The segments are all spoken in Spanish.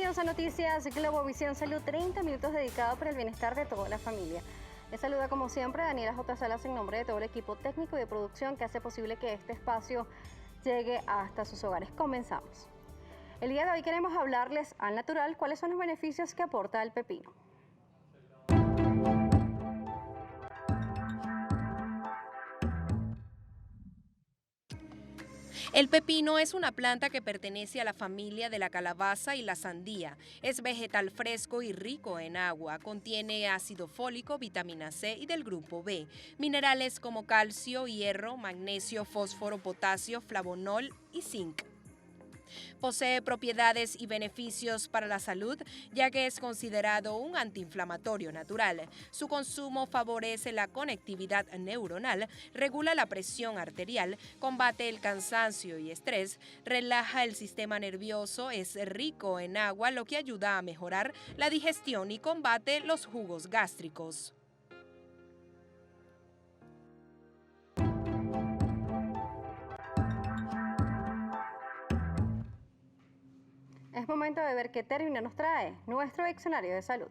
Bienvenidos a Noticias Globovisión Salud, 30 minutos dedicados para el bienestar de toda la familia. Les saluda como siempre Daniela J. Salas en nombre de todo el equipo técnico y de producción que hace posible que este espacio llegue hasta sus hogares. Comenzamos. El día de hoy queremos hablarles al natural cuáles son los beneficios que aporta el pepino. El pepino es una planta que pertenece a la familia de la calabaza y la sandía. Es vegetal fresco y rico en agua. Contiene ácido fólico, vitamina C y del grupo B. Minerales como calcio, hierro, magnesio, fósforo, potasio, flavonol y zinc. Posee propiedades y beneficios para la salud, ya que es considerado un antiinflamatorio natural. Su consumo favorece la conectividad neuronal, regula la presión arterial, combate el cansancio y estrés, relaja el sistema nervioso, es rico en agua, lo que ayuda a mejorar la digestión y combate los jugos gástricos. Es momento de ver qué término nos trae nuestro diccionario de salud.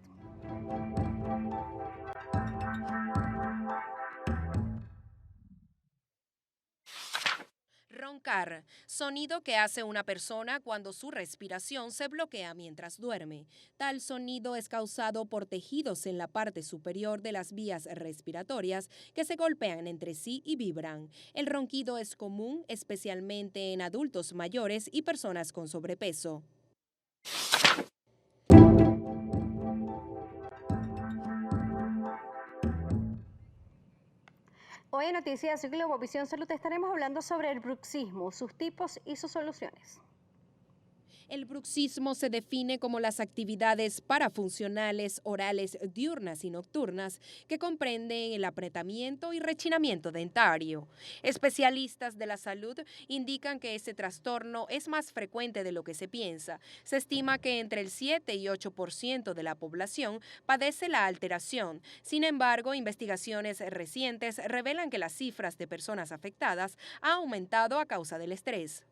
Roncar, sonido que hace una persona cuando su respiración se bloquea mientras duerme. Tal sonido es causado por tejidos en la parte superior de las vías respiratorias que se golpean entre sí y vibran. El ronquido es común especialmente en adultos mayores y personas con sobrepeso. Hoy en Noticias Globovisión Salud estaremos hablando sobre el bruxismo, sus tipos y sus soluciones. El bruxismo se define como las actividades parafuncionales orales diurnas y nocturnas que comprenden el apretamiento y rechinamiento dentario. Especialistas de la salud indican que este trastorno es más frecuente de lo que se piensa. Se estima que entre el 7 y 8% de la población padece la alteración. Sin embargo, investigaciones recientes revelan que las cifras de personas afectadas han aumentado a causa del estrés.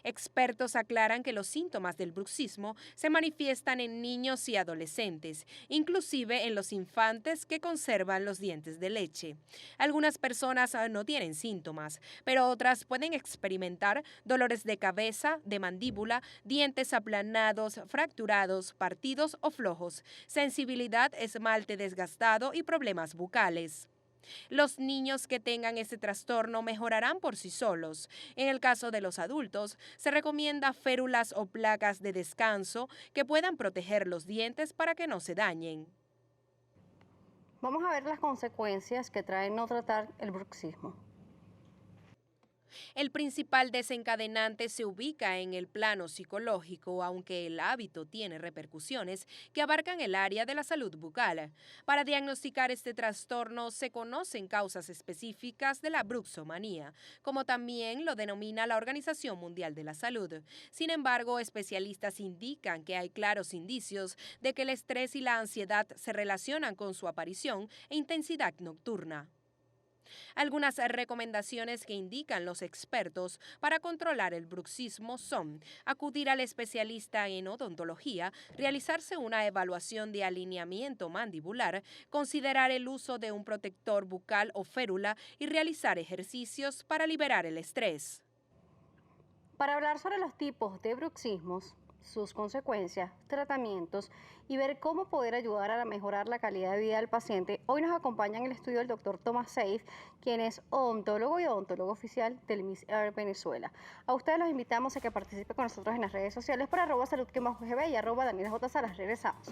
Expertos aclaran que los síntomas del bruxismo se manifiestan en niños y adolescentes, inclusive en los infantes que conservan los dientes de leche. Algunas personas no tienen síntomas, pero otras pueden experimentar dolores de cabeza, de mandíbula, dientes aplanados, fracturados, partidos o flojos, sensibilidad, esmalte desgastado y problemas bucales. Los niños que tengan este trastorno mejorarán por sí solos. En el caso de los adultos, se recomienda férulas o placas de descanso que puedan proteger los dientes para que no se dañen. Vamos a ver las consecuencias que trae no tratar el bruxismo. El principal desencadenante se ubica en el plano psicológico, aunque el hábito tiene repercusiones que abarcan el área de la salud bucal. Para diagnosticar este trastorno se conocen causas específicas de la bruxomanía, como también lo denomina la Organización Mundial de la Salud. Sin embargo, especialistas indican que hay claros indicios de que el estrés y la ansiedad se relacionan con su aparición e intensidad nocturna. Algunas recomendaciones que indican los expertos para controlar el bruxismo son acudir al especialista en odontología, realizarse una evaluación de alineamiento mandibular, considerar el uso de un protector bucal o férula y realizar ejercicios para liberar el estrés. Para hablar sobre los tipos de bruxismos, sus consecuencias, tratamientos y ver cómo poder ayudar a mejorar la calidad de vida del paciente, hoy nos acompaña en el estudio el doctor Tomás Seif, quien es odontólogo y odontólogo oficial del Miss Earth Venezuela. A ustedes los invitamos a que participen con nosotros en las redes sociales por @salud_gb y @DanielaJSalas. Regresamos.